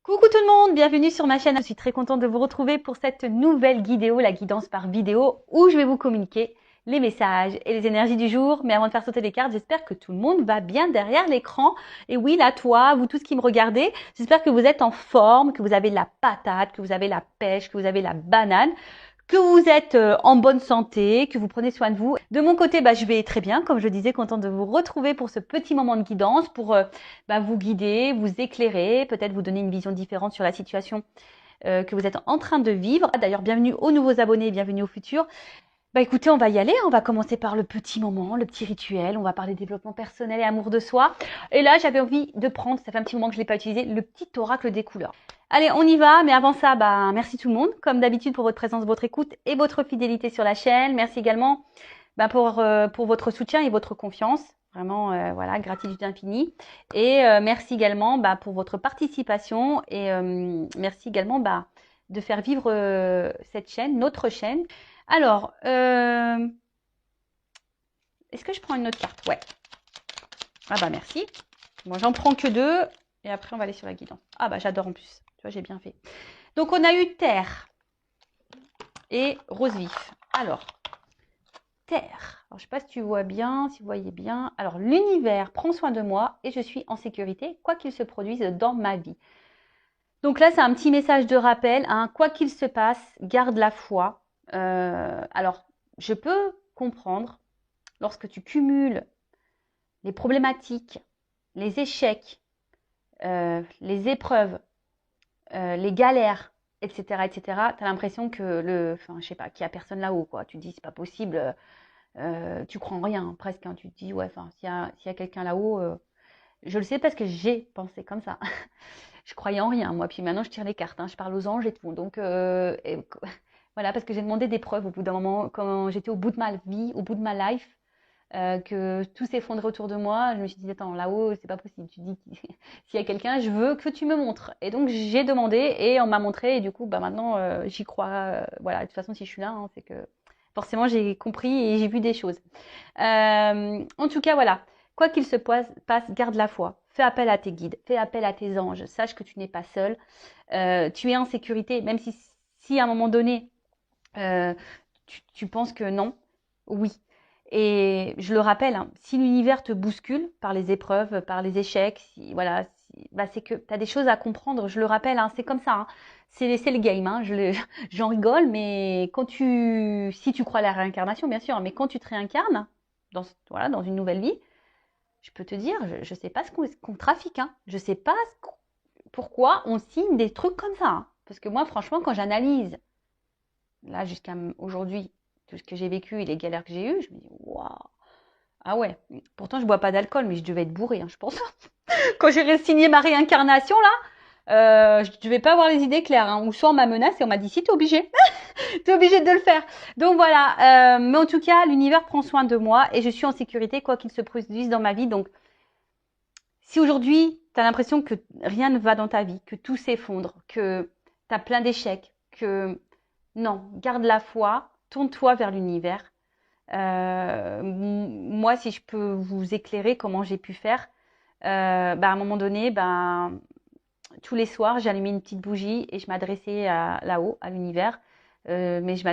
Coucou tout le monde, bienvenue sur ma chaîne. Je suis très contente de vous retrouver pour cette nouvelle guidéo, la guidance par vidéo, où je vais vous communiquer les messages et les énergies du jour. Mais avant de faire sauter les cartes, j'espère que tout le monde va bien derrière l'écran. Et oui, là, toi, vous tous qui me regardez, j'espère que vous êtes en forme, que vous avez de la patate, que vous avez la pêche, que vous avez la banane, que vous êtes en bonne santé, que vous prenez soin de vous. De mon côté, je vais très bien, comme je disais, contente de vous retrouver pour ce petit moment de guidance, pour vous guider, vous éclairer, peut-être vous donner une vision différente sur la situation que vous êtes en train de vivre. D'ailleurs, bienvenue aux nouveaux abonnés, bienvenue aux futurs. Écoutez, on va y aller, on va commencer par le petit moment, le petit rituel, on va parler développement personnel et amour de soi. Et là, j'avais envie de prendre, ça fait un petit moment que je ne l'ai pas utilisé, le petit oracle des couleurs. Allez, on y va, mais avant ça, merci tout le monde, comme d'habitude pour votre présence, votre écoute et votre fidélité sur la chaîne. Merci également pour votre soutien et votre confiance. Vraiment, voilà, gratitude infinie. Et merci également pour votre participation et merci également de faire vivre cette chaîne, notre chaîne. Alors, est-ce que je prends une autre carte? Ouais. Ah merci. Moi, j'en prends que deux. Et après, on va aller sur la guidance. Ah j'adore en plus. Tu vois, j'ai bien fait. Donc, on a eu terre et rose vif. Alors, terre. Alors, je ne sais pas si tu vois bien, si vous voyez bien. Alors, l'univers prend soin de moi et je suis en sécurité, quoi qu'il se produise dans ma vie. Donc là, c'est un petit message de rappel. Hein. Quoi qu'il se passe, garde la foi. Alors, je peux comprendre lorsque tu cumules les problématiques, les échecs, les épreuves, les galères, etc., etc., tu as l'impression que je sais pas, qu'il n'y a personne là-haut, quoi. Tu te dis, c'est pas possible, tu crois en rien, presque. Hein. Tu te dis, ouais, s'il y a quelqu'un là-haut, je le sais parce que j'ai pensé comme ça. Je croyais en rien, moi. Puis maintenant, je tire les cartes, hein. Je parle aux anges et tout. Donc, voilà, parce que j'ai demandé des preuves au bout d'un moment, quand j'étais au bout de ma vie, au bout de ma life, que tout s'effondrait autour de moi. Je me suis dit, attends, là-haut, c'est pas possible. Tu dis, s'il y a quelqu'un, je veux que tu me montres. Et donc, j'ai demandé et on m'a montré. Et du coup, maintenant, j'y crois. Voilà, de toute façon, si je suis là, hein, c'est que forcément, j'ai compris et j'ai vu des choses. En tout cas, voilà. Quoi qu'il se passe, garde la foi. Fais appel à tes guides, fais appel à tes anges. Sache que tu n'es pas seul. Tu es en sécurité, même si à un moment donné, euh, tu penses que non. Oui. Et je le rappelle, hein, si l'univers te bouscule par les épreuves, par les échecs, voilà, c'est que tu as des choses à comprendre. Je le rappelle, hein, c'est comme ça. Hein. C'est le game. Hein, j'en rigole, mais si tu crois à la réincarnation, bien sûr, mais quand tu te réincarnes dans une nouvelle vie, je peux te dire, je ne sais pas ce qu'on trafique. Hein. Je ne sais pas pourquoi on signe des trucs comme ça. Hein. Parce que moi, franchement, quand j'analyse, là, jusqu'à aujourd'hui, tout ce que j'ai vécu et les galères que j'ai eues, je me dis, waouh, ah ouais. Pourtant, je bois pas d'alcool, mais je devais être bourrée, hein, je pense. Quand j'ai signé ma réincarnation, là, je devais pas avoir les idées claires. Hein. Ou soit on m'a menacé et on m'a dit, si, t'es obligé. T'es obligé de le faire. Donc voilà. Mais en tout cas, l'univers prend soin de moi et je suis en sécurité, quoi qu'il se produise dans ma vie. Donc, si aujourd'hui, tu as l'impression que rien ne va dans ta vie, que tout s'effondre, que tu as plein d'échecs, que non, garde la foi, tourne-toi vers l'univers. Moi, si je peux vous éclairer comment j'ai pu faire, à un moment donné, tous les soirs, j'allumais une petite bougie et je m'adressais là-haut, à l'univers. Mais j'ai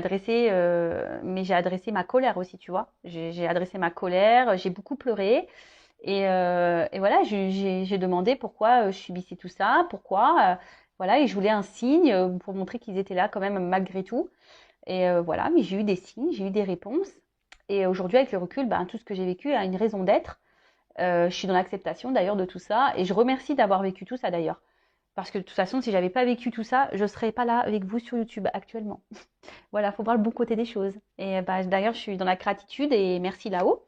adressé ma colère aussi, tu vois. J'ai adressé ma colère, j'ai beaucoup pleuré. Et voilà, j'ai demandé pourquoi je subissais tout ça, pourquoi. Voilà, et je voulais un signe pour montrer qu'ils étaient là quand même malgré tout. Et voilà, mais j'ai eu des signes, j'ai eu des réponses. Et aujourd'hui, avec le recul, tout ce que j'ai vécu a une raison d'être. Je suis dans l'acceptation d'ailleurs de tout ça. Et je remercie d'avoir vécu tout ça d'ailleurs. Parce que de toute façon, si j'avais pas vécu tout ça, je serais pas là avec vous sur YouTube actuellement. Voilà, faut voir le bon côté des choses. Et d'ailleurs, je suis dans la gratitude et merci là-haut.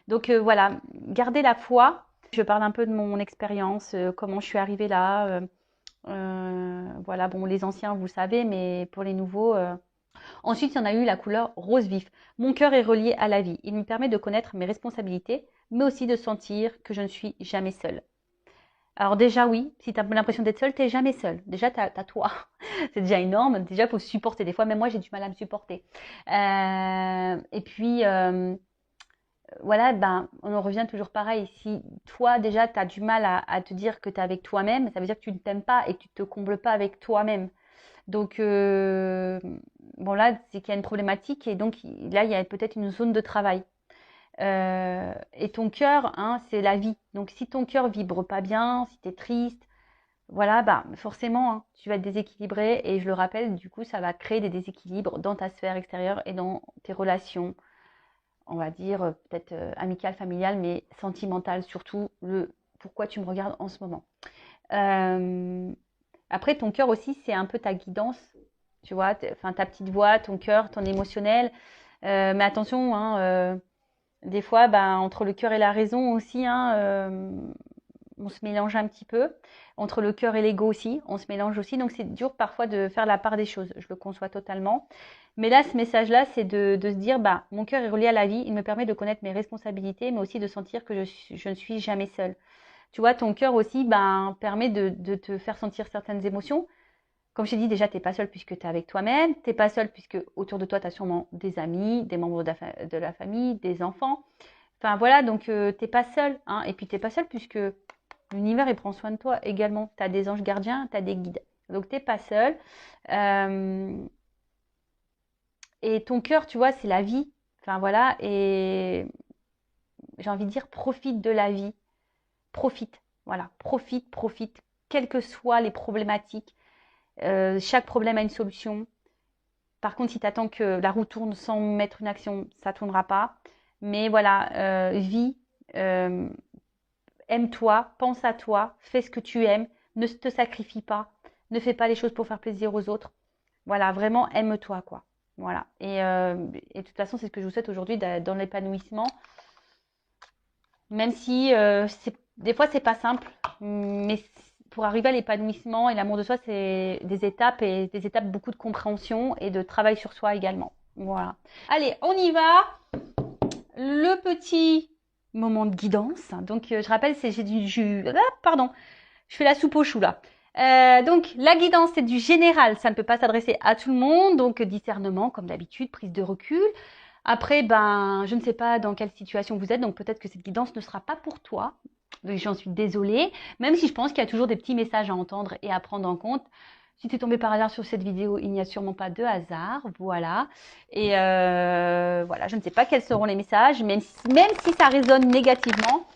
Donc voilà, gardez la foi. Je parle un peu de mon expérience, comment je suis arrivée là. Voilà, bon, les anciens, vous savez, mais pour les nouveaux. Ensuite, il y en a eu la couleur rose vif. Mon cœur est relié à la vie. Il me permet de connaître mes responsabilités, mais aussi de sentir que je ne suis jamais seule. Alors déjà, oui, si tu as l'impression d'être seule, tu n'es jamais seule. Déjà, tu as toi. C'est déjà énorme. Déjà, il faut se supporter. Des fois, même moi, j'ai du mal à me supporter. Et puis, voilà, ben, on en revient toujours pareil. Si toi, déjà, tu as du mal à te dire que tu es avec toi-même, ça veut dire que tu ne t'aimes pas et que tu ne te combles pas avec toi-même. Donc, bon, là, c'est qu'il y a une problématique et donc là, il y a peut-être une zone de travail. Et ton cœur, hein, c'est la vie. Donc, si ton cœur vibre pas bien, si tu es triste, voilà, bah, forcément, hein, tu vas être déséquilibré. Et je le rappelle, du coup, ça va créer des déséquilibres dans ta sphère extérieure et dans tes relations, on va dire, peut-être amicales, familiales, mais sentimentales, surtout le pourquoi tu me regardes en ce moment. Euh, Après, ton cœur aussi, c'est un peu ta guidance, tu vois, enfin ta petite voix, ton cœur, ton émotionnel. Mais attention, hein, des fois, ben, entre le cœur et la raison aussi, hein, on se mélange un petit peu. Entre le cœur et l'ego aussi, on se mélange aussi. Donc, c'est dur parfois de faire la part des choses. Je le conçois totalement. Mais là, ce message-là, c'est de se dire, bah, mon cœur est relié à la vie. Il me permet de connaître mes responsabilités, mais aussi de sentir que je ne suis jamais seule. Tu vois, ton cœur aussi ben, permet de te faire sentir certaines émotions. Comme je t'ai dit, déjà, tu n'es pas seul puisque tu es avec toi-même. Tu n'es pas seul puisque autour de toi, tu as sûrement des amis, des membres de la famille, des enfants. Enfin voilà, donc tu n'es pas seul. Hein. Et puis tu n'es pas seul puisque l'univers, il prend soin de toi également. Tu as des anges gardiens, tu as des guides. Donc tu n'es pas seul. Et ton cœur, tu vois, c'est la vie. Enfin voilà, et j'ai envie de dire, profite de la vie. Profite. Voilà, profite, profite. Quelles que soient les problématiques. Chaque problème a une solution. Par contre, si tu attends que la roue tourne sans mettre une action, ça ne tournera pas. Mais voilà, vis, euh, aime-toi, pense à toi, fais ce que tu aimes, ne te sacrifie pas, ne fais pas les choses pour faire plaisir aux autres. Voilà, vraiment aime-toi, quoi. Voilà. Et de toute façon, c'est ce que je vous souhaite aujourd'hui dans l'épanouissement. Même si des fois, c'est pas simple, mais pour arriver à l'épanouissement et l'amour de soi, c'est des étapes et des étapes beaucoup de compréhension et de travail sur soi également. Voilà. Allez, on y va. Le petit moment de guidance. Donc, je rappelle, j'ai du jus. Ah, pardon, je fais la soupe aux choux là. Donc, la guidance, c'est du général. Ça ne peut pas s'adresser à tout le monde. Donc, discernement, comme d'habitude, prise de recul. Après, ben, je ne sais pas dans quelle situation vous êtes, donc peut-être que cette guidance ne sera pas pour toi. J'en suis désolée, même si je pense qu'il y a toujours des petits messages à entendre et à prendre en compte. Si tu es tombé par hasard sur cette vidéo, il n'y a sûrement pas de hasard, voilà. Et voilà, je ne sais pas quels seront les messages, même si ça résonne négativement,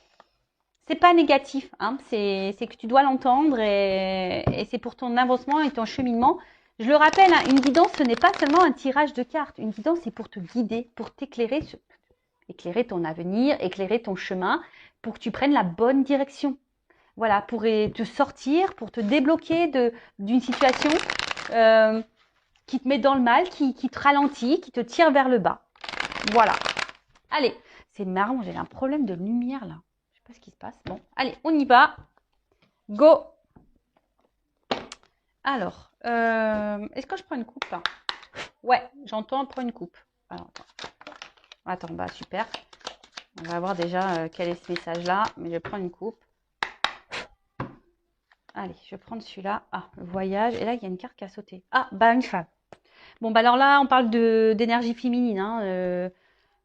c'est pas négatif, hein, c'est que tu dois l'entendre et c'est pour ton avancement et ton cheminement. Je le rappelle, hein, une guidance, ce n'est pas seulement un tirage de cartes. Une guidance, c'est pour te guider, pour t'éclairer, éclairer ton avenir, éclairer ton chemin, pour que tu prennes la bonne direction. Voilà, pour te sortir, pour te débloquer d'une situation qui te met dans le mal, qui te ralentit, qui te tire vers le bas. Voilà. Allez, c'est marrant, j'ai un problème de lumière là. Je sais pas ce qui se passe. Bon, allez, on y va. Go. Alors, est-ce que je prends une coupe là? Ouais, j'entends prendre une coupe. Alors, attends, bah super. On va voir déjà quel est ce message-là, mais je vais prendre une coupe. Allez, je vais prendre celui-là. Ah, le voyage. Et là, il y a une carte qui a sauté. Ah, bah une femme. Bon, bah alors là, on parle d'énergie féminine. Hein,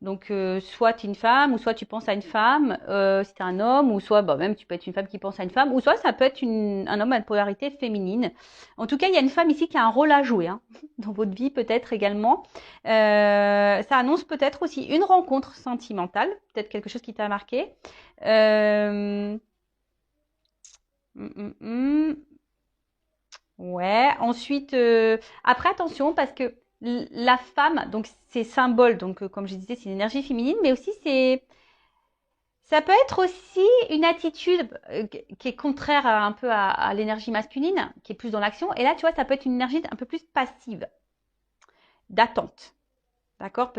donc, soit tu es une femme, ou soit tu penses à une femme, si tu es un homme, ou soit bah, même tu peux être une femme qui pense à une femme, ou soit ça peut être un homme à une polarité féminine. En tout cas, il y a une femme ici qui a un rôle à jouer, hein, dans votre vie peut-être également. Ça annonce peut-être aussi une rencontre sentimentale, peut-être quelque chose qui t'a marqué. Ouais, ensuite, après attention parce que la femme, donc c'est symbole, donc comme je disais, c'est une énergie féminine, mais aussi ça peut être aussi une attitude qui est contraire un peu à l'énergie masculine, qui est plus dans l'action. Et là, tu vois, ça peut être une énergie un peu plus passive, d'attente. D'accord?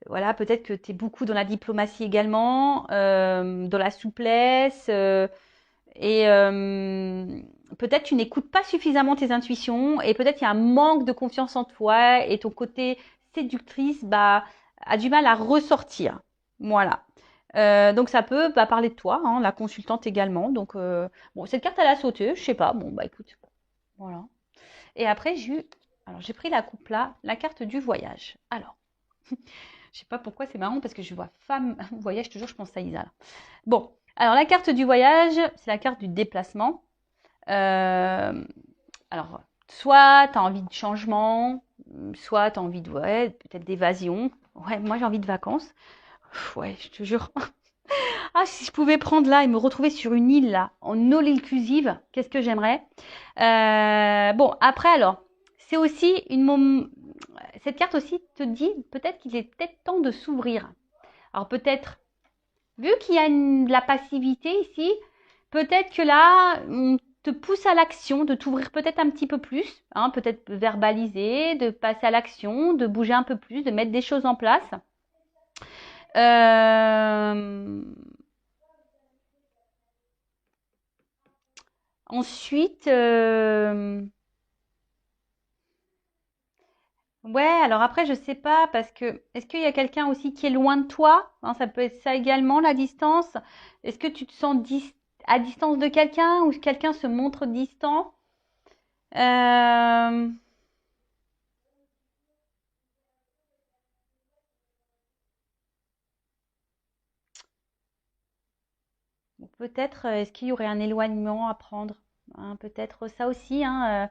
Voilà, peut-être que tu es beaucoup dans la diplomatie également, dans la souplesse. Et peut-être tu n'écoutes pas suffisamment tes intuitions et peut-être il y a un manque de confiance en toi et ton côté séductrice a du mal à ressortir. Voilà. Donc ça peut parler de toi, hein, la consultante également. Donc bon, cette carte elle a sauté, je sais pas. Bon bah écoute, voilà. Et après j'ai pris la coupe là, la carte du voyage. Alors, Je sais pas pourquoi, c'est marrant parce que je vois femme, voyage, toujours, je pense à Isa. Là. Bon, alors la carte du voyage, c'est la carte du déplacement. Alors, soit tu as envie de changement, soit tu as envie de, ouais, peut-être d'évasion. Ouais, moi j'ai envie de vacances. Ouais, je te jure. Ah, si je pouvais prendre là et me retrouver sur une île là, en all inclusive, qu'est-ce que j'aimerais. Bon, après alors, c'est aussi cette carte aussi te dit peut-être qu'il est peut-être temps de s'ouvrir. Alors peut-être, vu qu'il y a de la passivité ici, peut-être que là, on te pousse à l'action, de t'ouvrir peut-être un petit peu plus, hein, peut-être verbaliser, de passer à l'action, de bouger un peu plus, de mettre des choses en place. Ensuite, ouais, alors après, je sais pas, parce que est-ce qu'il y a quelqu'un aussi qui est loin de toi? Hein, ça peut être ça également, la distance. Est-ce que tu te sens à distance de quelqu'un ou quelqu'un se montre distant? Euh, Peut-être, est-ce qu'il y aurait un éloignement à prendre? Hein, peut-être ça aussi, hein,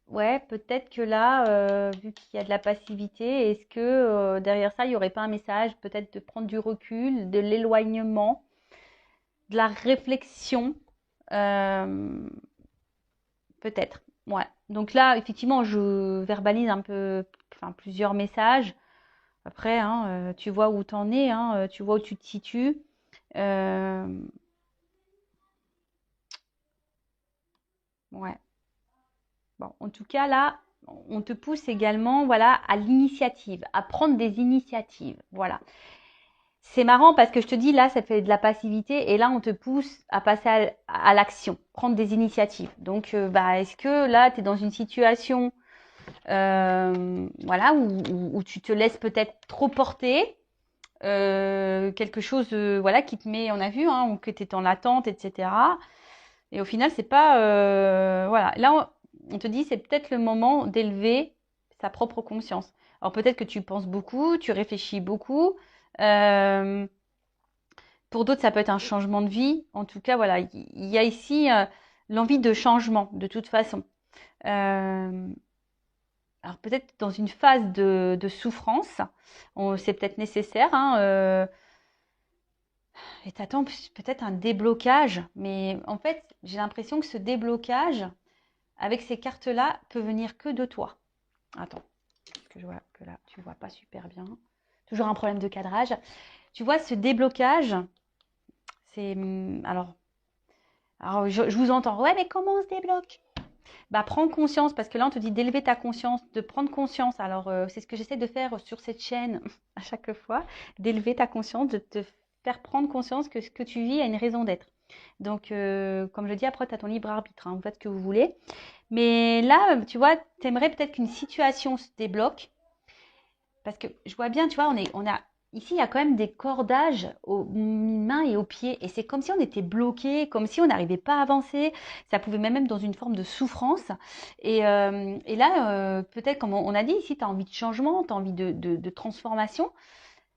ouais, peut-être que là, vu qu'il y a de la passivité, est-ce que derrière ça, il n'y aurait pas un message, peut-être de prendre du recul, de l'éloignement, de la réflexion, euh, peut-être. Ouais. Donc là, effectivement, je verbalise un peu, enfin, plusieurs messages. Après, hein, tu vois où t'en es, hein, tu vois où tu te situes. Euh, ouais. Bon, en tout cas, là, on te pousse également, voilà, à l'initiative, à prendre des initiatives. Voilà. C'est marrant parce que je te dis, là, ça fait de la passivité et là, on te pousse à passer à l'action, prendre des initiatives. Donc, bah, est-ce que là, tu es dans une situation voilà, où tu te laisses peut-être trop porter, quelque chose voilà, qui te met, on a vu, hein, ou que tu es en attente, etc. Et au final, c'est pas... voilà, là, on te dit, c'est peut-être le moment d'élever sa propre conscience. Alors peut-être que tu penses beaucoup, tu réfléchis beaucoup. Euh, pour d'autres, ça peut être un changement de vie. En tout cas, voilà, il y a ici l'envie de changement, de toute façon. Euh, alors peut-être dans une phase de souffrance, c'est peut-être nécessaire, hein, et t'attends peut-être un déblocage, mais en fait, j'ai l'impression que ce déblocage, avec ces cartes-là, peut venir que de toi. Attends, parce que je vois que là, tu vois pas super bien. Toujours un problème de cadrage. Tu vois, ce déblocage, c'est... alors je vous entends. Ouais, mais comment on se débloque? Bah, prends conscience, parce que là, on te dit d'élever ta conscience, de prendre conscience. Alors, c'est ce que j'essaie de faire sur cette chaîne à chaque fois, d'élever ta conscience, de te faire prendre conscience que ce que tu vis a une raison d'être. Donc, comme je dis, après, tu as ton libre arbitre, hein, vous faites ce que vous voulez. Mais là, tu vois, tu aimerais peut-être qu'une situation se débloque, parce que je vois bien, tu vois, ici, il y a quand même des cordages aux mains et aux pieds. Et c'est comme si on était bloqué, comme si on n'arrivait pas à avancer. Ça pouvait même être dans une forme de souffrance. Et là, peut-être, comme on a dit ici, tu as envie de changement, tu as envie de transformation.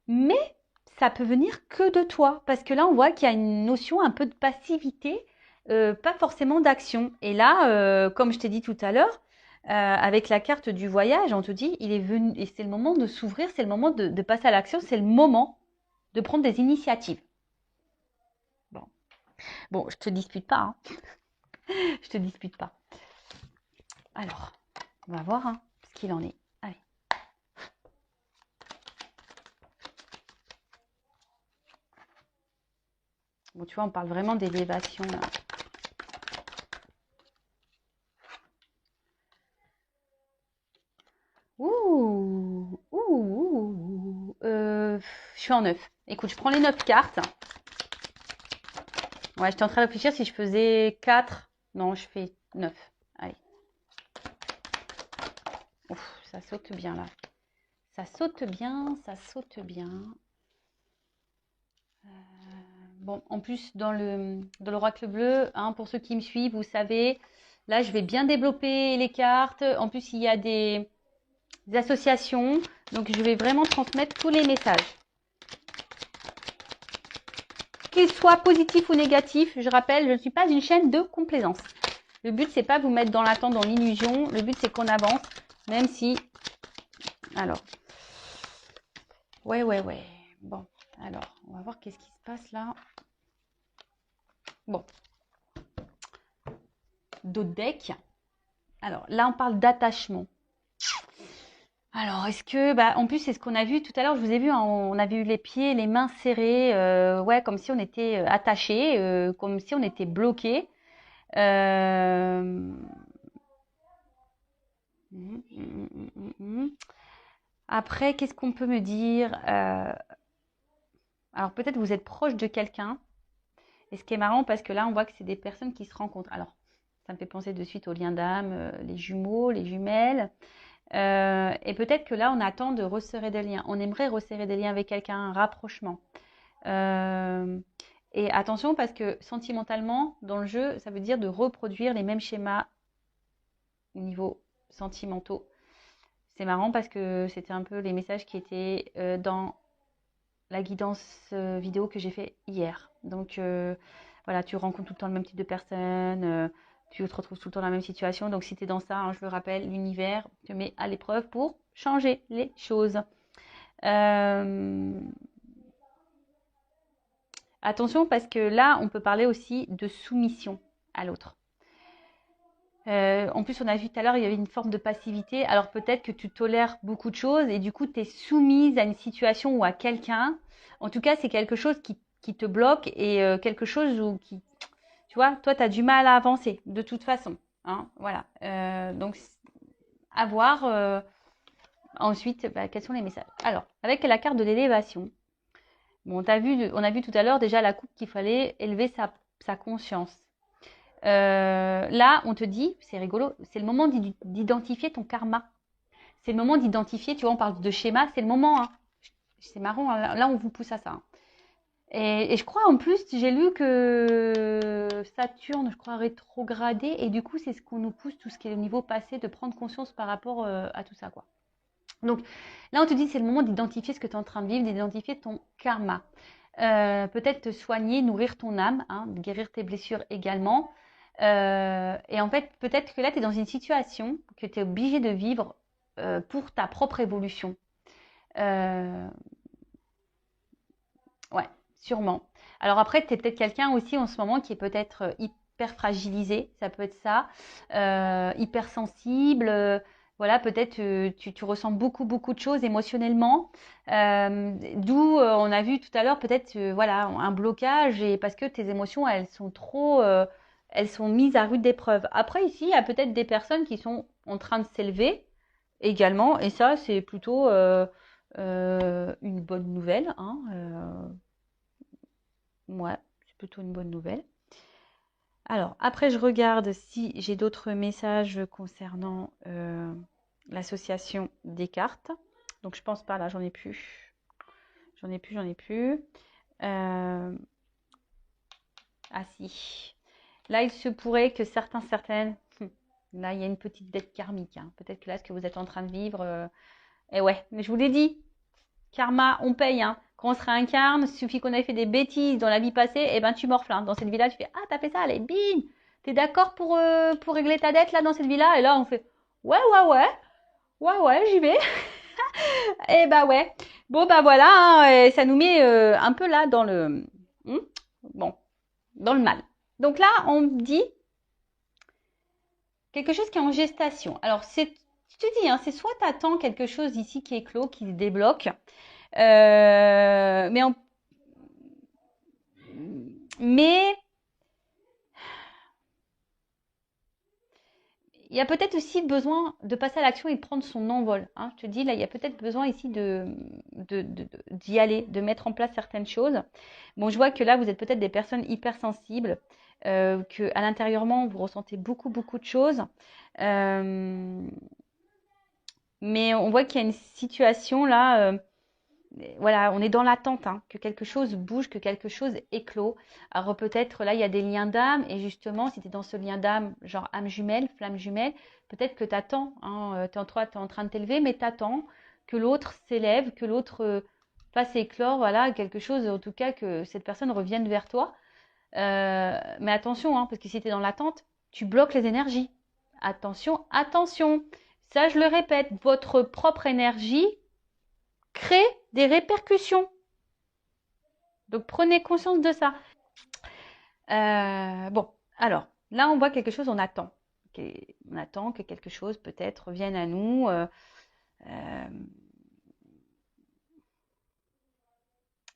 Mais ça peut venir que de toi. Parce que là, on voit qu'il y a une notion un peu de passivité, pas forcément d'action. Et là, comme je t'ai dit tout à l'heure, avec la carte du voyage, on te dit, il est venu, et c'est le moment de s'ouvrir, c'est le moment de passer à l'action, c'est le moment de prendre des initiatives. Bon, bon, je te dispute pas, hein. Je te dispute pas. Alors, on va voir hein, ce qu'il en est. Allez. Bon, tu vois, on parle vraiment d'élévation là. Ouh, je suis en 9. Écoute, je prends les 9 cartes. Ouais, j'étais en train de réfléchir si je faisais 4. Non, je fais 9. Allez. Ouf, ça saute bien là. Ça saute bien, ça saute bien. Bon, en plus, dans l'oracle bleu, hein, pour ceux qui me suivent, vous savez, là, je vais bien développer les cartes. En plus, il y a des des associations. Donc, je vais vraiment transmettre tous les messages. Qu'ils soient positifs ou négatifs, je rappelle, je ne suis pas une chaîne de complaisance. Le but, c'est pas vous mettre dans l'attente, dans l'illusion. Le but, c'est qu'on avance, même si... Alors, ouais. Bon, alors, on va voir qu'est-ce qui se passe là. Bon. D'autres decks. Alors, là, on parle d'attachement. Alors, est-ce que... en plus, c'est ce qu'on a vu tout à l'heure. Je vous ai vu, hein, on avait eu les pieds, les mains serrées. Ouais, comme si on était attachés, comme si on était bloqués. Après, qu'est-ce qu'on peut me dire? Alors, peut-être vous êtes proche de quelqu'un. Et ce qui est marrant, parce que là, on voit que c'est des personnes qui se rencontrent. Alors, ça me fait penser de suite aux liens d'âme, les jumeaux, les jumelles. Et peut-être que là, on attend de resserrer des liens. On aimerait resserrer des liens avec quelqu'un, un rapprochement. Et attention, parce que sentimentalement, dans le jeu, ça veut dire de reproduire les mêmes schémas au niveau sentimentaux. C'est marrant parce que c'était un peu les messages qui étaient dans la guidance vidéo que j'ai fait hier. Donc voilà, tu rencontres tout le temps le même type de personne, tu te retrouves tout le temps dans la même situation. Donc si tu es dans ça, hein, je le rappelle, l'univers te met à l'épreuve pour changer les choses. Attention parce que là, on peut parler aussi de soumission à l'autre. En plus, on a vu tout à l'heure, il y avait une forme de passivité. Alors peut-être que tu tolères beaucoup de choses et du coup, tu es soumise à une situation ou à quelqu'un. En tout cas, c'est quelque chose qui te bloque et quelque chose où qui, tu vois, toi, tu as du mal à avancer de toute façon. Hein, voilà. Donc, à voir ensuite quels sont les messages. Alors, avec la carte de l'élévation, bon, on a vu tout à l'heure déjà la coupe qu'il fallait élever sa conscience. Là, on te dit, c'est rigolo, c'est le moment d'identifier ton karma. C'est le moment d'identifier, tu vois, on parle de schéma, c'est le moment. Hein. C'est marrant, hein, là, on vous pousse à ça. Hein. Et je crois, en plus, j'ai lu que Saturne, je crois, rétrogradé, et du coup, c'est ce qu'on nous pousse, tout ce qui est au niveau passé, de prendre conscience par rapport à tout ça, quoi. Donc, là, on te dit, c'est le moment d'identifier ce que tu es en train de vivre, d'identifier ton karma. Peut-être te soigner, nourrir ton âme, hein, guérir tes blessures également. Et en fait, peut-être que là, tu es dans une situation que tu es obligé de vivre pour ta propre évolution. Ouais, sûrement. Alors après, tu es peut-être quelqu'un aussi en ce moment qui est peut-être hyper fragilisé, ça peut être ça, hyper sensible. Voilà, peut-être tu ressens beaucoup de choses émotionnellement. D'où on a vu tout à l'heure peut-être voilà un blocage et parce que tes émotions elles sont trop elles sont mises à rude épreuve. Après ici, il y a peut-être des personnes qui sont en train de s'élever également et ça c'est plutôt une bonne nouvelle. Hein, ouais, c'est plutôt une bonne nouvelle. Alors, après, je regarde si j'ai d'autres messages concernant l'association des cartes. Donc, je pense pas, là, j'en ai plus. J'en ai plus. Ah si. Là, il se pourrait que certaines... Là, il y a une petite dette karmique. Hein. Peut-être que là, ce que vous êtes en train de vivre... Et ouais, mais je vous l'ai dit. Karma, on paye. Hein. Quand on se réincarne, il suffit qu'on ait fait des bêtises dans la vie passée, et ben tu morfles. Hein. Dans cette vie-là, tu fais ah t'as fait ça, allez bim. T'es d'accord pour régler ta dette là dans cette vie-là? Et là on fait ouais j'y vais. Et bah ouais. Bon bah voilà, hein, et ça nous met un peu là dans le bon dans le mal. Donc là on dit quelque chose qui est en gestation. Alors c'est je te dis, hein, c'est soit t'attends quelque chose ici qui est clos, qui se débloque. Mais il y a peut-être aussi besoin de passer à l'action et de prendre son envol. Hein. Je te dis, là, il y a peut-être besoin ici d'y aller, de mettre en place certaines choses. Bon, je vois que là, vous êtes peut-être des personnes hypersensibles, que à l'intérieurement, vous ressentez beaucoup de choses. Mais on voit qu'il y a une situation là voilà, on est dans l'attente, hein, que quelque chose bouge, que quelque chose éclot. Alors peut-être là, il y a des liens d'âme, et justement, si tu es dans ce lien d'âme, genre âme jumelle, flamme jumelle, peut-être que tu attends, hein, tu es en train de t'élever, mais tu attends que l'autre s'élève, que l'autre fasse éclore, voilà, quelque chose, en tout cas, que cette personne revienne vers toi. Mais attention, hein, parce que si tu es dans l'attente, tu bloques les énergies. Attention, attention. Ça, je le répète, votre propre énergie crée des répercussions. Donc, prenez conscience de ça. Bon, alors, là, on voit quelque chose, on attend. On attend que quelque chose, peut-être, vienne à nous.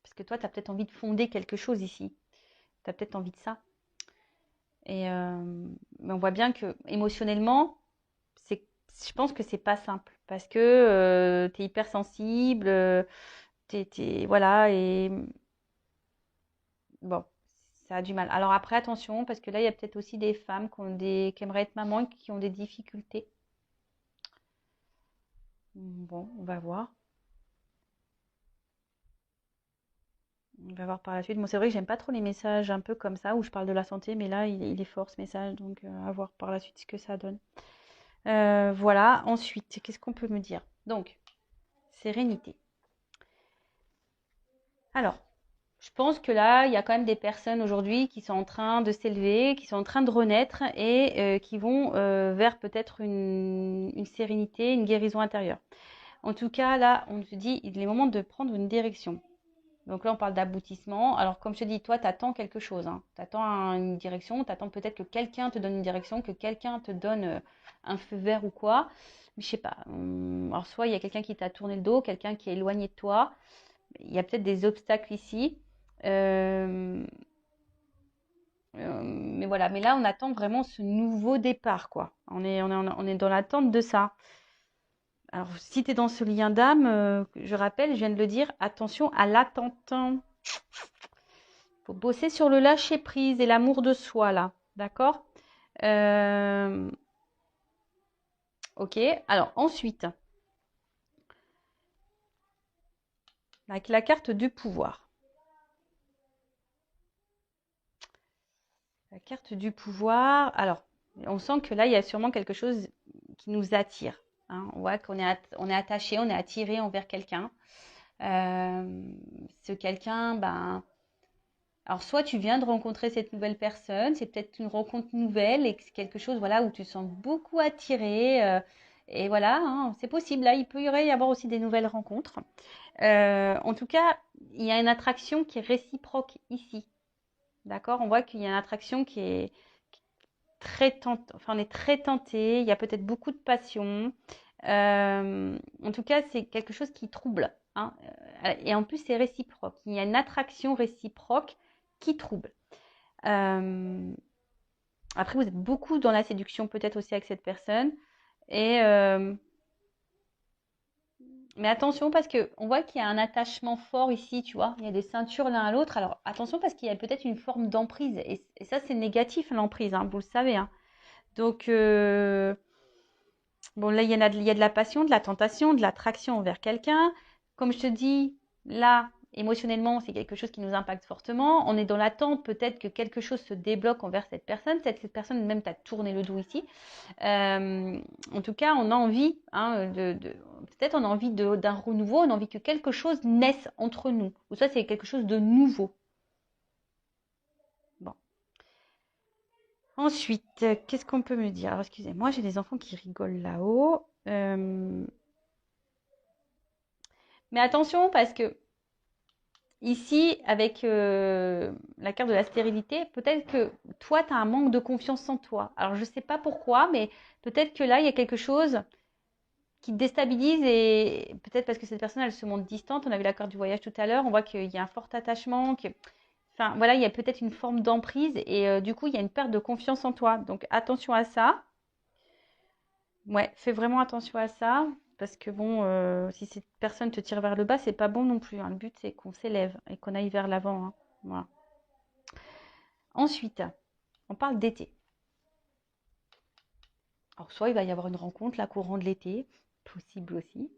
Parce que toi, tu as peut-être envie de fonder quelque chose ici. Tu as peut-être envie de ça. Mais on voit bien que émotionnellement, je pense que c'est pas simple. Parce que tu es hypersensible, voilà, et bon, ça a du mal. Alors après, attention, parce que là, il y a peut-être aussi des femmes qui aimeraient être maman et qui ont des difficultés. Bon, on va voir. On va voir par la suite. Moi, c'est vrai que j'aime pas trop les messages un peu comme ça, où je parle de la santé, mais là, il est fort ce message, donc à voir par la suite ce que ça donne. Voilà, ensuite, qu'est-ce qu'on peut me dire? Donc, sérénité. Alors, je pense que là, il y a quand même des personnes aujourd'hui qui sont en train de s'élever, qui sont en train de renaître et qui vont vers peut-être une sérénité, une guérison intérieure. En tout cas, là, on se dit, il est moment de prendre une direction. Donc là, on parle d'aboutissement. Alors, comme je te dis, toi, tu attends quelque chose. Hein. Tu attends une direction, tu attends peut-être que quelqu'un te donne une direction, que quelqu'un te donne un feu vert ou quoi. Mais je sais pas. Alors, soit il y a quelqu'un qui t'a tourné le dos, quelqu'un qui est éloigné de toi. Il y a peut-être des obstacles ici. Euh, mais voilà, mais là, on attend vraiment ce nouveau départ, quoi. On est dans l'attente de ça. Alors, si tu es dans ce lien d'âme, je rappelle, je viens de le dire, attention à l'attente. Il faut bosser sur le lâcher-prise et l'amour de soi, là. D'accord. Ok, alors ensuite, avec la carte du pouvoir. La carte du pouvoir, alors, on sent que là, il y a sûrement quelque chose qui nous attire. Hein. On voit on est attaché, on est attiré envers quelqu'un. Ce quelqu'un, ben, alors soit tu viens de rencontrer cette nouvelle personne, c'est peut-être une rencontre nouvelle et c'est quelque chose, voilà, où tu te sens beaucoup attiré. Et voilà, hein, c'est possible. Là, il peut y avoir aussi des nouvelles rencontres. En tout cas, il y a une attraction qui est réciproque ici. D'accord? On voit qu'il y a une attraction qui est très tentée. Enfin, on est très tenté. Il y a peut-être beaucoup de passion. En tout cas, c'est quelque chose qui trouble. Hein. Et en plus, c'est réciproque. Il y a une attraction réciproque qui trouble. Après, vous êtes beaucoup dans la séduction, peut-être aussi avec cette personne. Et mais attention parce que on voit qu'il y a un attachement fort ici, tu vois. Il y a des ceintures l'un à l'autre. Alors attention parce qu'il y a peut-être une forme d'emprise. Et ça, c'est négatif, l'emprise, hein, vous le savez. Hein. Donc, bon, là, il y a de la passion, de la tentation, de l'attraction envers quelqu'un. Comme je te dis, là, émotionnellement, c'est quelque chose qui nous impacte fortement. On est dans l'attente peut-être que quelque chose se débloque envers cette personne. Peut-être cette personne même t'a tourné le dos ici. En tout cas, on a envie, hein, peut-être on a envie d'un renouveau, on a envie que quelque chose naisse entre nous. Ou ça, c'est quelque chose de nouveau. Bon. Ensuite, qu'est-ce qu'on peut me dire? Alors, excusez-moi, j'ai des enfants qui rigolent là-haut. Mais attention, parce que ici, avec la carte de la stérilité, peut-être que toi, tu as un manque de confiance en toi. Alors, je ne sais pas pourquoi, mais peut-être que là, il y a quelque chose qui te déstabilise et peut-être parce que cette personne, elle se montre distante. On a vu la carte du voyage tout à l'heure. On voit qu'il y a un fort attachement. Enfin, voilà, il y a peut-être une forme d'emprise et du coup, il y a une perte de confiance en toi. Donc, attention à ça. Ouais, fais vraiment attention à ça. Parce que bon, si cette personne te tire vers le bas, c'est pas bon non plus. Hein. Le but, c'est qu'on s'élève et qu'on aille vers l'avant. Hein. Voilà. Ensuite, on parle d'été. Alors, soit il va y avoir une rencontre, là, courant de l'été, possible aussi.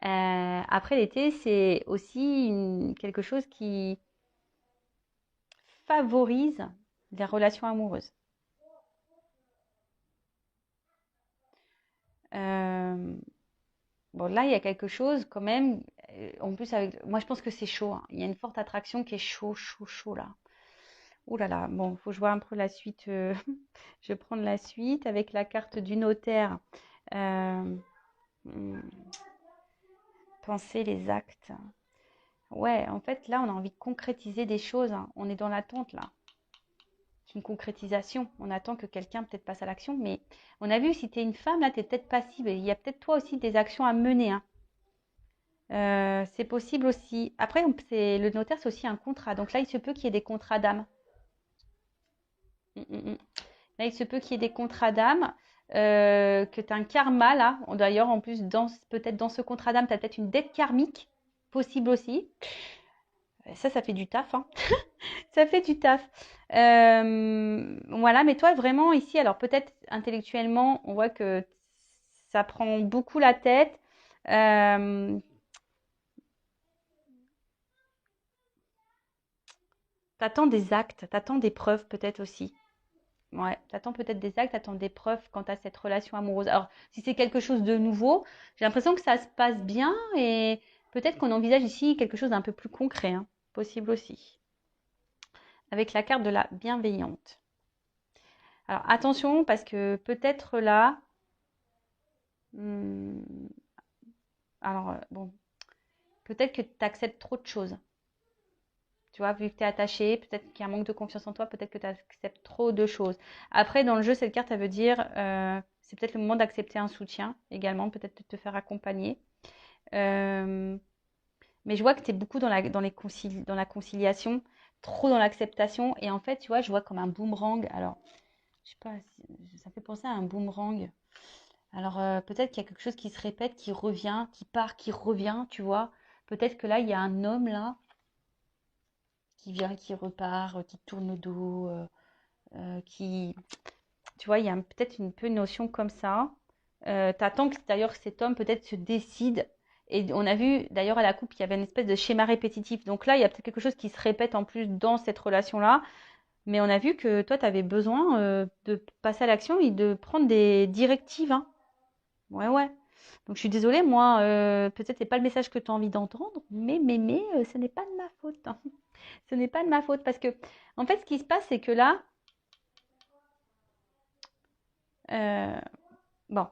Après l'été, c'est aussi quelque chose qui favorise les relations amoureuses. Bon, là, il y a quelque chose quand même. En plus, moi, je pense que c'est chaud, hein. Il y a une forte attraction qui est chaud, chaud, chaud là. Ouh là là. Bon, faut que je vois un peu la suite. Je vais prendre la suite avec la carte du notaire. Euh, hmm, penser les actes. Ouais, en fait, là, on a envie de concrétiser des choses, hein. On est dans l'attente là. C'est une concrétisation. On attend que quelqu'un peut-être passe à l'action. Mais on a vu, si tu es une femme, là, tu es peut-être passive. Il y a peut-être toi aussi des actions à mener, hein. C'est possible aussi. Après, le notaire, c'est aussi un contrat. Donc là, il se peut qu'il y ait des contrats d'âme. Mm, mm, mm. Là, il se peut qu'il y ait des contrats d'âme, que tu as un karma là. D'ailleurs, en plus, peut-être dans ce contrat d'âme, tu as peut-être une dette karmique, possible aussi. Ça fait du taf, hein. Ça fait du taf. Voilà, mais toi, vraiment, ici, alors peut-être intellectuellement, on voit que ça prend beaucoup la tête. Euh, T'attends des actes, t'attends des preuves peut-être aussi. Ouais, t'attends peut-être des actes, t'attends des preuves quant à cette relation amoureuse. Alors, si c'est quelque chose de nouveau, j'ai l'impression que ça se passe bien et peut-être qu'on envisage ici quelque chose d'un peu plus concret, hein. Possible aussi. Avec la carte de la bienveillante. Alors, attention parce que peut-être là, hmm, alors bon, peut-être que tu acceptes trop de choses. Tu vois, vu que tu es attaché, peut-être qu'il y a un manque de confiance en toi, peut-être que tu acceptes trop de choses. Après, dans le jeu, cette carte, elle veut dire, c'est peut-être le moment d'accepter un soutien également, peut-être de te faire accompagner. Euh, mais je vois que tu es beaucoup dans la conciliation, trop dans l'acceptation. Et en fait, tu vois, je vois comme un boomerang. Alors, je sais pas, ça fait penser à un boomerang. Alors, peut-être qu'il y a quelque chose qui se répète, qui revient, qui part, qui revient, tu vois. Peut-être que là, il y a un homme là qui vient, qui repart, qui tourne le dos, qui... Tu vois, il y a peut-être un peu une notion comme ça. T'attends que d'ailleurs cet homme peut-être se décide. Et on a vu d'ailleurs à la coupe, il y avait une espèce de schéma répétitif. Donc là, il y a peut-être quelque chose qui se répète en plus dans cette relation-là. Mais on a vu que toi, tu avais besoin de passer à l'action et de prendre des directives, hein. Ouais, ouais. Donc je suis désolée, moi, peut-être c'est pas le message que tu as envie d'entendre, mais ce n'est pas de ma faute, hein. Ce n'est pas de ma faute parce que, en fait, ce qui se passe, c'est que là, euh, bon,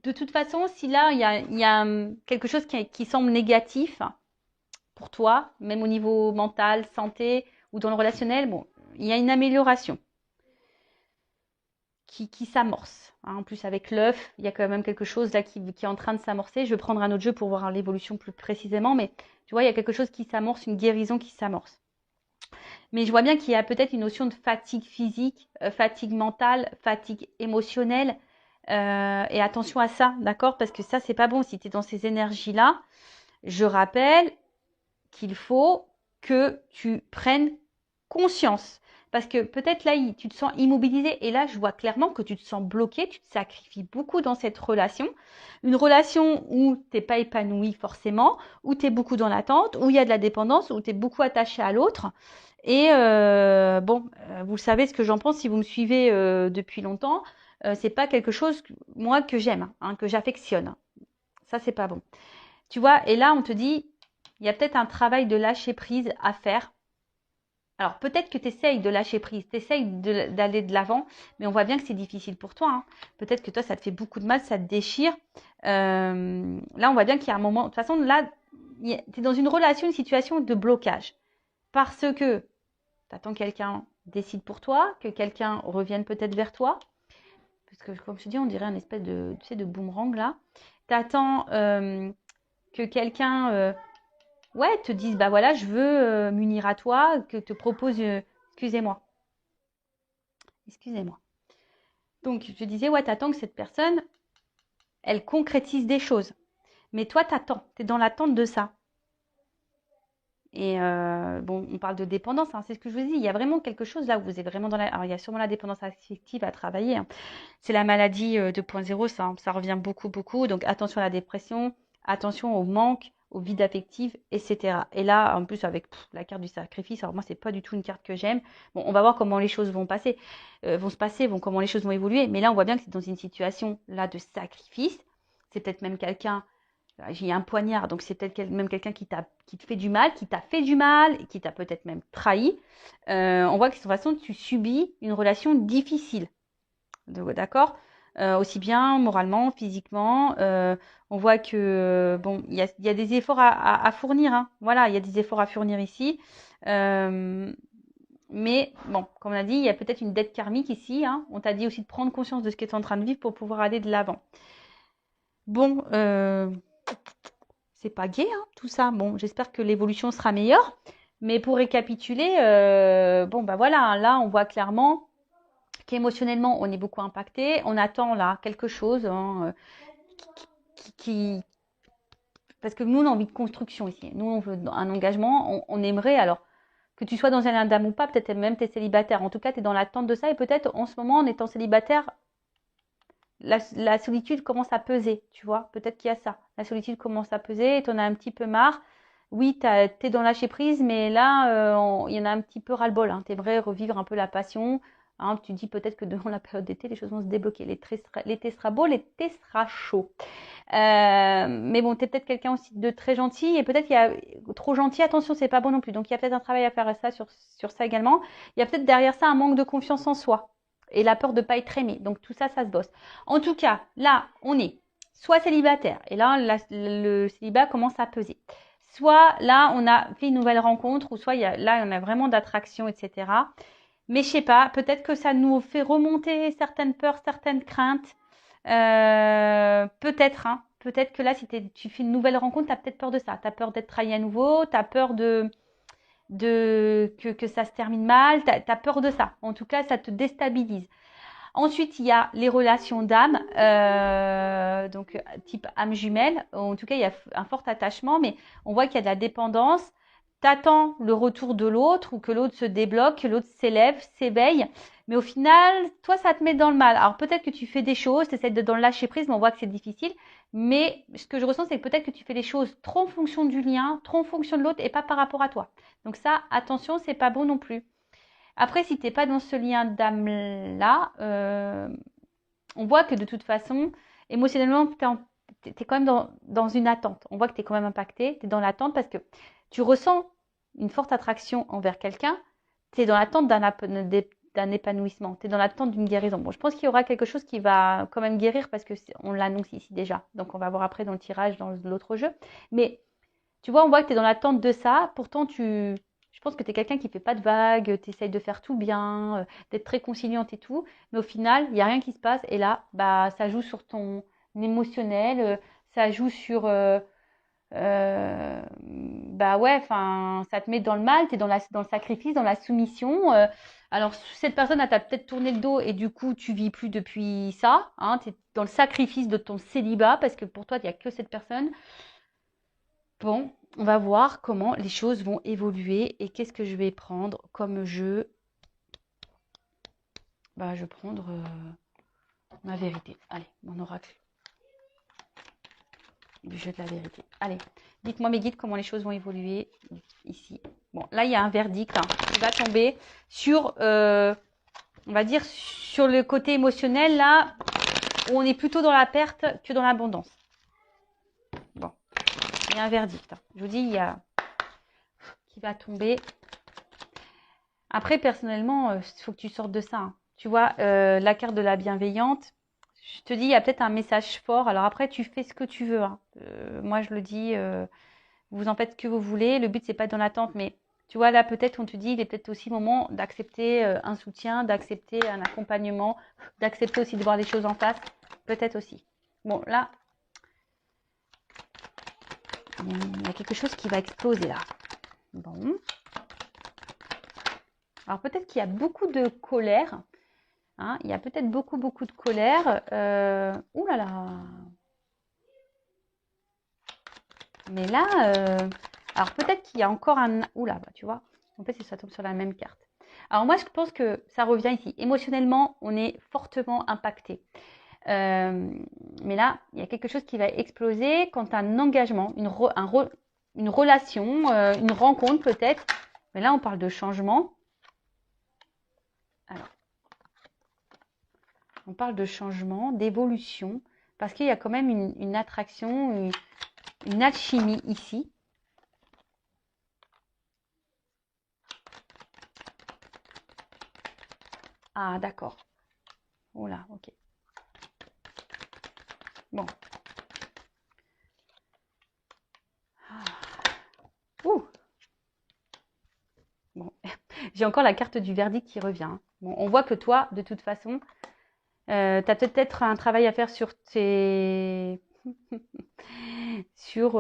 de toute façon, si là, il y a quelque chose qui semble négatif pour toi, même au niveau mental, santé ou dans le relationnel, bon, il y a une amélioration qui s'amorce, hein. En plus, avec l'œuf, il y a quand même quelque chose là qui est en train de s'amorcer. Je vais prendre un autre jeu pour voir l'évolution plus précisément, mais tu vois, il y a quelque chose qui s'amorce, une guérison qui s'amorce. Mais je vois bien qu'il y a peut-être une notion de fatigue physique, fatigue mentale, fatigue émotionnelle. Et attention à ça, d'accord? Parce que ça, c'est pas bon si tu es dans ces énergies-là. Je rappelle qu'il faut que tu prennes conscience. Parce que peut-être là, tu te sens immobilisé. Et là, je vois clairement que tu te sens bloqué. Tu te sacrifies beaucoup dans cette relation. Une relation où tu n'es pas épanoui forcément, où tu es beaucoup dans l'attente, où il y a de la dépendance, où tu es beaucoup attaché à l'autre. Et bon, vous savez ce que j'en pense si vous me suivez depuis longtemps. C'est pas quelque chose, moi, que j'aime, hein, que j'affectionne. Ça, c'est pas bon. Tu vois, et là, on te dit, il y a peut-être un travail de lâcher prise à faire. Alors, peut-être que tu essayes de lâcher prise, tu essayes d'aller de l'avant, mais on voit bien que c'est difficile pour toi, hein. Peut-être que toi, ça te fait beaucoup de mal, ça te déchire. Là, on voit bien qu'il y a un moment. De toute façon, là, tu es dans une relation, une situation de blocage. Parce que tu attends que quelqu'un décide pour toi, que quelqu'un revienne peut-être vers toi. Parce que, comme je te dis, on dirait un espèce de, tu sais, de boomerang là. Tu attends que quelqu'un ouais, te dise, bah voilà, je veux m'unir à toi, que te propose, excusez-moi, excusez-moi. Donc, je disais, ouais, t'attends que cette personne, elle concrétise des choses. Mais toi, t'attends, t'es dans l'attente de ça. Et bon, on parle de dépendance, hein, c'est ce que je vous dis. Il y a vraiment quelque chose là où vous êtes vraiment dans la... Alors, il y a sûrement la dépendance affective à travailler, hein. C'est la maladie 2.0, ça revient beaucoup, beaucoup. Donc, attention à la dépression, attention au manque, au vide affectif, etc. Et là, en plus, avec la carte du sacrifice, alors moi, c'est pas du tout une carte que j'aime. Bon, on va voir comment les choses vont se passer, comment les choses vont évoluer. Mais là, on voit bien que c'est dans une situation là de sacrifice. C'est peut-être même quelqu'un, il y a un poignard, donc c'est peut-être même quelqu'un qui te fait du mal, qui t'a fait du mal, qui t'a peut-être même trahi. On voit que de toute façon, tu subis une relation difficile. D'accord? Aussi bien moralement, physiquement. On voit que bon, il y a des efforts à fournir. Hein. Voilà, il y a des efforts à fournir ici. Mais bon, comme on a dit, il y a peut-être une dette karmique ici. Hein. On t'a dit aussi de prendre conscience de ce que tu es en train de vivre pour pouvoir aller de l'avant. Bon, c'est pas gai, hein, tout ça. Bon, j'espère que l'évolution sera meilleure. Mais pour récapituler, bon, bah voilà, là, on voit clairement qu'émotionnellement, on est beaucoup impacté. On attend là quelque chose hein, parce que nous, on a envie de construction ici. Nous, on veut un engagement. On aimerait, alors, que tu sois dans un dame ou pas, peut-être même tu es célibataire. En tout cas, tu es dans l'attente de ça. Et peut-être, en ce moment, en étant célibataire, la solitude commence à peser, tu vois. Peut-être qu'il y a ça. La solitude commence à peser et tu en as un petit peu marre. Oui, tu es dans lâcher prise, mais là, il y en a un petit peu ras-le-bol. Hein. Tu aimerais revivre un peu la passion. Hein, tu dis peut-être que devant la période d'été, les choses vont se débloquer. L'été sera beau, l'été sera chaud. Mais bon, tu es peut-être quelqu'un aussi de très gentil. Et peut-être qu'il y a trop gentil, attention, c'est pas bon non plus. Donc, il y a peut-être un travail à faire à ça, sur ça également. Il y a peut-être derrière ça un manque de confiance en soi. Et la peur de ne pas être aimé. Donc, tout ça, ça se bosse. En tout cas, là, on est soit célibataire. Et là, le célibat commence à peser. Soit là, on a fait une nouvelle rencontre. Ou soit là, on a vraiment d'attraction, etc. Mais je sais pas, peut-être que ça nous fait remonter certaines peurs, certaines craintes. Peut-être, hein. Peut-être que là, si tu fais une nouvelle rencontre, tu as peut-être peur de ça. Tu as peur d'être trahi à nouveau. Tu as peur que ça se termine mal. Tu as peur de ça. En tout cas, ça te déstabilise. Ensuite, il y a les relations d'âme, donc type âme jumelle. En tout cas, il y a un fort attachement, mais on voit qu'il y a de la dépendance. T'attends le retour de l'autre ou que l'autre se débloque, que l'autre s'élève, s'éveille. Mais au final, toi, ça te met dans le mal. Alors peut-être que tu fais des choses, tu essaies de dans le lâcher prise, mais on voit que c'est difficile. Mais ce que je ressens, c'est que peut-être que tu fais les choses trop en fonction du lien, trop en fonction de l'autre et pas par rapport à toi. Donc ça, attention, c'est pas bon non plus. Après, si tu n'es pas dans ce lien d'âme-là, on voit que de toute façon, émotionnellement, tu es quand même dans une attente. On voit que tu es quand même impacté, tu es dans l'attente parce que tu ressens une forte attraction envers quelqu'un, tu es dans l'attente d'un épanouissement, tu es dans l'attente d'une guérison. Bon, je pense qu'il y aura quelque chose qui va quand même guérir parce qu'on l'annonce ici déjà. Donc, on va voir après dans le tirage, dans l'autre jeu. Mais tu vois, on voit que tu es dans l'attente de ça. Pourtant, je pense que tu es quelqu'un qui ne fait pas de vagues, tu essayes de faire tout bien, d'être très conciliante et tout. Mais au final, il n'y a rien qui se passe. Et là, bah, ça joue sur ton émotionnel, ça joue sur... bah ouais, enfin, ça te met dans le mal, tu es dans le sacrifice, dans la soumission. Alors, cette personne, elle t'a peut-être tourné le dos et du coup, tu vis plus depuis ça. Hein, tu es dans le sacrifice de ton célibat parce que pour toi, il n'y a que cette personne. Bon, on va voir comment les choses vont évoluer et qu'est-ce que je vais prendre comme jeu. Bah, je vais prendre ma vérité. Allez, mon oracle du jeu de la vérité. Allez, dites-moi mes guides comment les choses vont évoluer ici. Bon, là, il y a un verdict hein, qui va tomber sur, on va dire, sur le côté émotionnel, là, où on est plutôt dans la perte que dans l'abondance. Bon, il y a un verdict. Hein. Je vous dis, il y a qui va tomber. Après, personnellement, il faut que tu sortes de ça. Hein. Tu vois, la carte de la bienveillante, je te dis, il y a peut-être un message fort. Alors après, tu fais ce que tu veux. Hein. Moi, je le dis, vous en faites ce que vous voulez. Le but, c'est pas dans l'attente. Mais tu vois, là, peut-être, on te dit, il est peut-être aussi le moment d'accepter un soutien, d'accepter un accompagnement, d'accepter aussi de voir les choses en face. Peut-être aussi. Bon, là, il y a quelque chose qui va exploser là. Bon. Alors peut-être qu'il y a beaucoup de colère. Hein, il y a peut-être beaucoup de colère. Ouh là là. Mais là, alors peut-être qu'il y a encore un... Ouh là, bah, tu vois. En fait, ça tombe sur la même carte. Alors moi, je pense que ça revient ici. Émotionnellement, on est fortement impacté. Mais là, il y a quelque chose qui va exploser quand tu as un engagement, une relation, une rencontre peut-être. Mais là, on parle de changement. Alors, on parle de changement, d'évolution, parce qu'il y a quand même une attraction, une alchimie ici. Ah, d'accord. Oh là, ok. Bon. Ah. Ouh. Bon. J'ai encore la carte du verdict qui revient. Bon, on voit que toi, de toute façon, tu as peut-être un travail à faire sur tes... sur...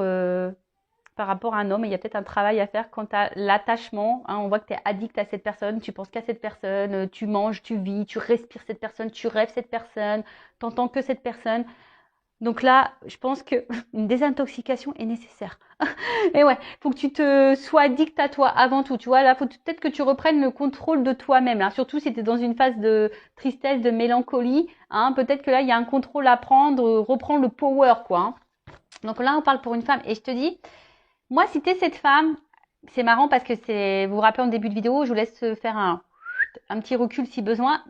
par rapport à un homme, il y a peut-être un travail à faire quant à l'attachement. Hein, on voit que tu es addict à cette personne, tu penses qu'à cette personne, tu manges, tu vis, tu respires cette personne, tu rêves cette personne, tu n'entends que cette personne. Donc là, je pense qu'une désintoxication est nécessaire. Et ouais, faut que tu te sois addict à toi avant tout. Tu vois, là, faut peut-être que tu reprennes le contrôle de toi-même. Là. Surtout si tu es dans une phase de tristesse, de mélancolie. Hein, peut-être que là, il y a un contrôle à prendre, reprendre le power, quoi. Hein. Donc là, on parle pour une femme. Et je te dis, moi, si tu es cette femme, c'est marrant parce que vous vous rappelez en début de vidéo, je vous laisse faire un petit recul si besoin.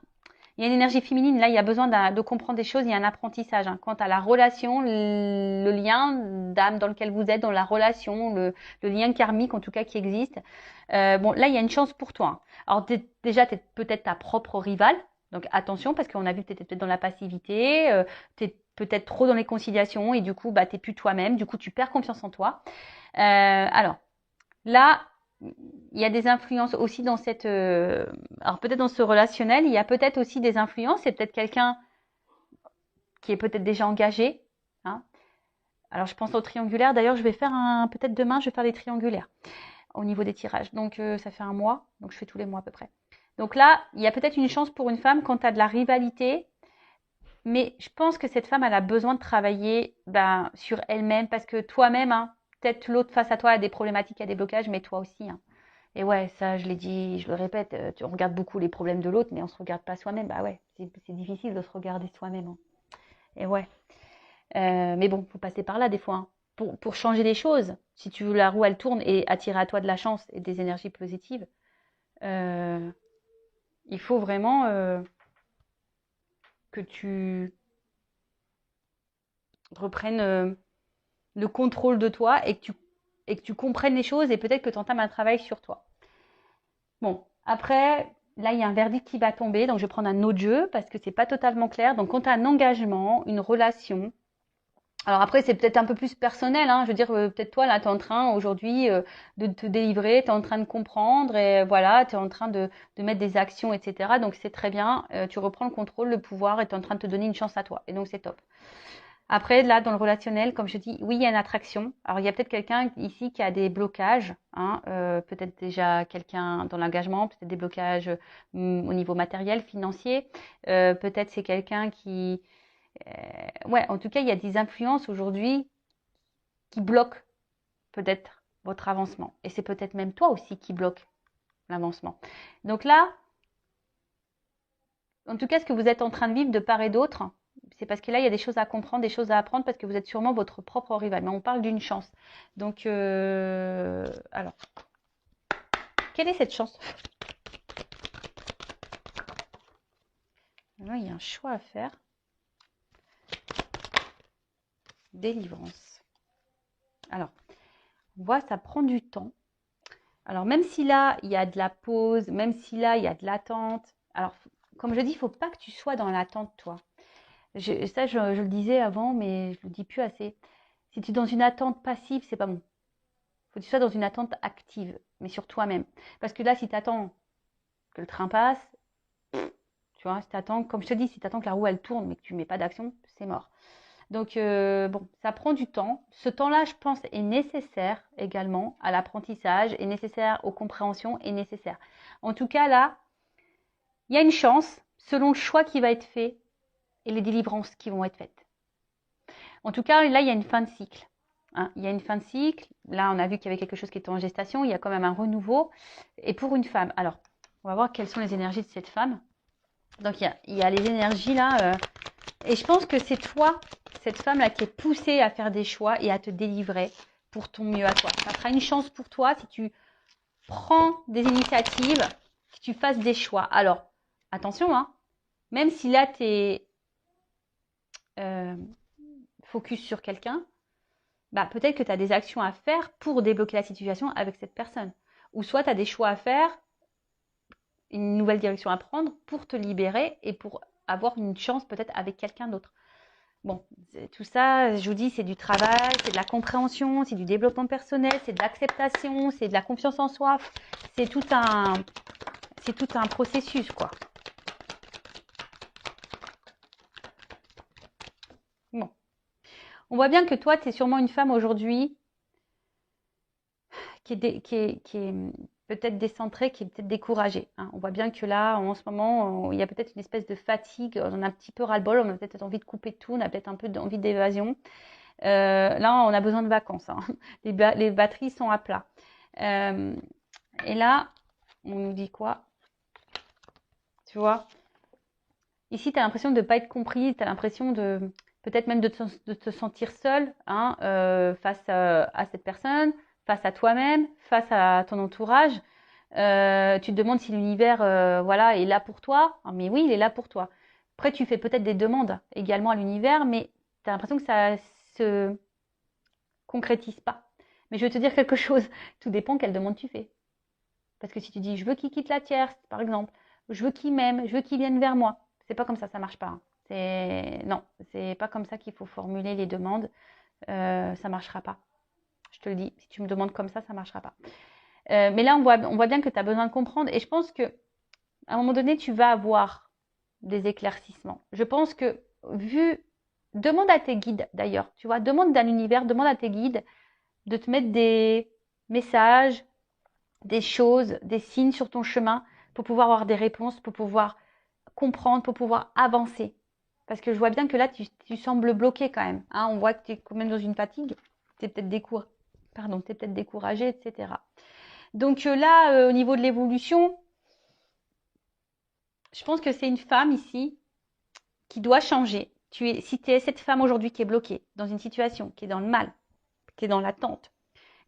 Il y a une énergie féminine, là, il y a besoin de comprendre des choses, il y a un apprentissage. Hein. Quant à la relation, le lien d'âme dans lequel vous êtes, dans la relation, le lien karmique en tout cas qui existe. Bon, là, il y a une chance pour toi. Hein. Alors déjà, tu es peut-être ta propre rivale, donc attention parce qu'on a vu que tu étais peut-être dans la passivité, tu es peut-être trop dans les conciliations et du coup, bah, tu n'es plus toi-même, du coup, tu perds confiance en toi. Alors, là, il y a des influences aussi dans cette... alors peut-être dans ce relationnel, il y a peut-être aussi des influences. C'est peut-être quelqu'un qui est peut-être déjà engagé. Hein. Alors je pense au triangulaire. D'ailleurs, je vais faire peut-être demain, je vais faire des triangulaires au niveau des tirages. Donc ça fait un mois. Donc je fais tous les mois à peu près. Donc là, il y a peut-être une chance pour une femme quand tu as de la rivalité. Mais je pense que cette femme, elle a besoin de travailler sur elle-même parce que toi-même, hein, peut-être l'autre face à toi a des problématiques, a des blocages, mais toi aussi. Hein. Et ouais, ça, je l'ai dit, je le répète, on regarde beaucoup les problèmes de l'autre, mais on se regarde pas soi-même. Bah ouais, c'est difficile de se regarder soi-même. Hein. Et ouais. Mais bon, faut passer par là des fois. Hein. Pour changer les choses, si tu veux la roue, elle tourne et attirer à toi de la chance et des énergies positives, il faut vraiment que tu reprennes le contrôle de toi et que tu comprennes les choses et peut-être que tu entames un travail sur toi. Bon, après, là, il y a un verdict qui va tomber, donc je vais prendre un autre jeu parce que c'est pas totalement clair. Donc, quand tu as un engagement, une relation, alors après, c'est peut-être un peu plus personnel, hein. Je veux dire, peut-être toi, là, tu es en train aujourd'hui de te délivrer, tu es en train de comprendre et voilà, tu es en train de mettre des actions, etc. Donc, c'est très bien, tu reprends le contrôle, le pouvoir et tu es en train de te donner une chance à toi. Et donc, c'est top. Après, là, dans le relationnel, comme je dis, oui, il y a une attraction. Alors, il y a peut-être quelqu'un ici qui a des blocages, hein, peut-être déjà quelqu'un dans l'engagement, peut-être des blocages au niveau matériel, financier. Peut-être c'est quelqu'un qui... ouais, en tout cas, il y a des influences aujourd'hui qui bloquent peut-être votre avancement. Et c'est peut-être même toi aussi qui bloque l'avancement. Donc là, en tout cas, ce que vous êtes en train de vivre de part et d'autre, c'est parce que là, il y a des choses à comprendre, des choses à apprendre, parce que vous êtes sûrement votre propre rival. Mais on parle d'une chance. Donc, alors, quelle est cette chance? Là, il y a un choix à faire. Délivrance. Alors, on voit, ça prend du temps. Alors, même si là, il y a de la pause, même si là, il y a de l'attente. Alors, comme je dis, il ne faut pas que tu sois dans l'attente, toi. Je le disais avant, mais je ne le dis plus assez. Si tu es dans une attente passive, c'est pas bon. Il faut que tu sois dans une attente active, mais sur toi-même. Parce que là, si tu attends que le train passe, tu vois, si t'attends, comme je te dis, si tu attends que la roue elle tourne, mais que tu ne mets pas d'action, c'est mort. Donc, bon, ça prend du temps. Ce temps-là, je pense, est nécessaire également à l'apprentissage, est nécessaire aux compréhensions, est nécessaire. En tout cas, là, il y a une chance, selon le choix qui va être fait et les délivrances qui vont être faites. En tout cas, là, il y a une fin de cycle. Hein, il y a une fin de cycle. Là, on a vu qu'il y avait quelque chose qui était en gestation. Il y a quand même un renouveau. Et pour une femme, alors, on va voir quelles sont les énergies de cette femme. Donc, il y a les énergies là Et je pense que c'est toi, cette femme-là, qui est poussée à faire des choix et à te délivrer pour ton mieux à toi. Ça sera une chance pour toi si tu prends des initiatives, que tu fasses des choix. Alors, attention, hein, même si là, tu es focus sur quelqu'un, bah, peut-être que tu as des actions à faire pour débloquer la situation avec cette personne. Ou soit tu as des choix à faire, une nouvelle direction à prendre pour te libérer et pour avoir une chance peut-être avec quelqu'un d'autre. Bon, tout ça, je vous dis, c'est du travail, c'est de la compréhension, c'est du développement personnel, c'est de l'acceptation, c'est de la confiance en soi. C'est tout un processus, quoi. Bon. On voit bien que toi, tu es sûrement une femme aujourd'hui qui est peut-être décentrée, qui est peut-être découragée. Hein. On voit bien que là, en ce moment, il y a peut-être une espèce de fatigue, on a un petit peu ras-le-bol, on a peut-être envie de couper tout, on a peut-être un peu envie d'évasion. Là, on a besoin de vacances. Hein. Les batteries sont à plat. Et là, on nous dit quoi? Tu vois? Ici, tu as l'impression de ne pas être comprise, tu as l'impression de peut-être même de te sentir seule, hein, face à cette personne, face à toi-même, face à ton entourage. Tu te demandes si l'univers voilà, est là pour toi. Ah, mais oui, il est là pour toi. Après, tu fais peut-être des demandes également à l'univers, mais tu as l'impression que ça se concrétise pas. Mais je vais te dire quelque chose, tout dépend quelle demande tu fais. Parce que si tu dis je veux qu'il quitte la tierce, par exemple, je veux qu'il m'aime, je veux qu'il vienne vers moi, c'est pas comme ça marche pas. Hein. Non, c'est pas comme ça qu'il faut formuler les demandes. Ça marchera pas. Je te le dis, si tu me demandes comme ça marchera pas. Mais là, on voit bien que tu as besoin de comprendre. Et je pense que à un moment donné, tu vas avoir des éclaircissements. Je pense que demande à tes guides d'ailleurs, tu vois, demande à l'univers, demande à tes guides de te mettre des messages, des choses, des signes sur ton chemin pour pouvoir avoir des réponses, pour pouvoir comprendre, pour pouvoir avancer. Parce que je vois bien que là, tu sembles bloqué quand même. Hein, on voit que tu es quand même dans une fatigue. Tu es peut-être découragé, etc. Donc là, au niveau de l'évolution, je pense que c'est une femme ici qui doit changer. Si tu es cette femme aujourd'hui qui est bloquée dans une situation, qui est dans le mal, qui est dans l'attente,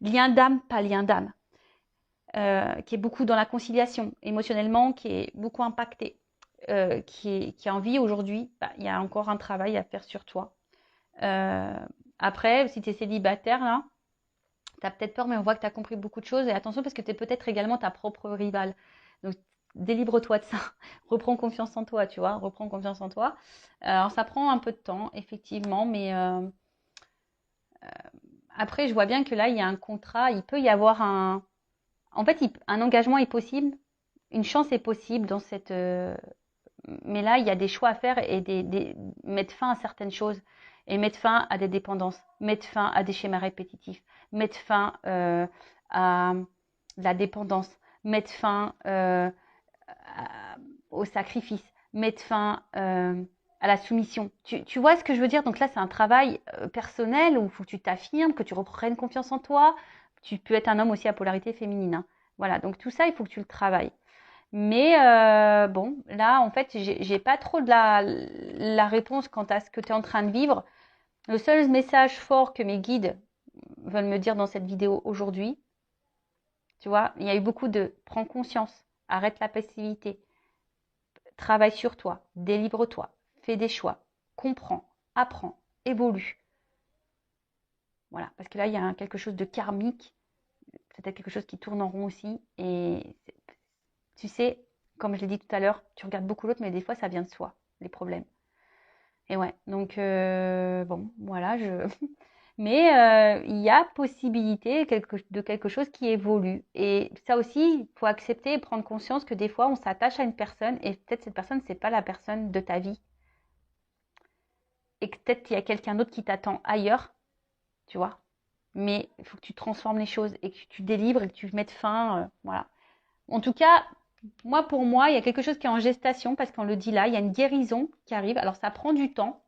lien d'âme, pas lien d'âme, qui est beaucoup dans la conciliation, émotionnellement, qui est beaucoup impactée, qui a envie aujourd'hui, il y a encore un travail à faire sur toi. Après, si tu es célibataire, là, tu as peut-être peur, mais on voit que tu as compris beaucoup de choses. Et attention, parce que tu es peut-être également ta propre rivale. Donc, délivre-toi de ça. Reprends confiance en toi, tu vois. Reprends confiance en toi. Alors, ça prend un peu de temps, effectivement, mais après, je vois bien que là, il y a un contrat. Il peut y avoir en fait, un engagement est possible. Une chance est possible dans cette... mais là, il y a des choix à faire et mettre fin à certaines choses et mettre fin à des dépendances, mettre fin à des schémas répétitifs, mettre fin à la dépendance, mettre fin au sacrifice, mettre fin à la soumission. Tu vois ce que je veux dire? Donc là, c'est un travail personnel où il faut que tu t'affirmes, que tu reprennes confiance en toi. Tu peux être un homme aussi à polarité féminine. Hein. Voilà, donc tout ça, il faut que tu le travailles. Mais bon, là, en fait, j'ai pas trop de la réponse quant à ce que tu es en train de vivre. Le seul message fort que mes guides veulent me dire dans cette vidéo aujourd'hui, tu vois, il y a eu beaucoup de prends conscience, arrête la passivité, travaille sur toi, délivre-toi, fais des choix, comprends, apprends, évolue. Voilà, parce que là, il y a quelque chose de karmique, peut-être quelque chose qui tourne en rond aussi. Et tu sais, comme je l'ai dit tout à l'heure, tu regardes beaucoup l'autre, mais des fois, ça vient de soi, les problèmes. Et ouais, donc bon, voilà, mais il y a possibilité de quelque chose qui évolue. Et ça aussi, il faut accepter et prendre conscience que des fois, on s'attache à une personne et peut-être cette personne, c'est pas la personne de ta vie. Et que peut-être qu'il y a quelqu'un d'autre qui t'attend ailleurs, tu vois. Mais il faut que tu transformes les choses et que tu délivres et que tu mettes fin, voilà. En tout cas, pour moi, il y a quelque chose qui est en gestation parce qu'on le dit là, il y a une guérison qui arrive. Alors ça prend du temps.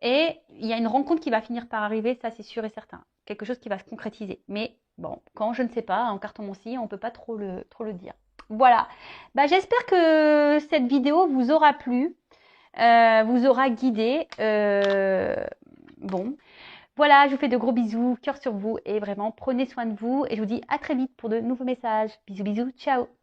Et il y a une rencontre qui va finir par arriver, ça c'est sûr et certain. Quelque chose qui va se concrétiser. Mais bon, quand je ne sais pas, en cartomancie, on ne peut pas trop le dire. Voilà. J'espère que cette vidéo vous aura plu. vous aura guidé. Bon, voilà, je vous fais de gros bisous, cœur sur vous et vraiment prenez soin de vous et je vous dis à très vite pour de nouveaux messages. Bisous, bisous, ciao.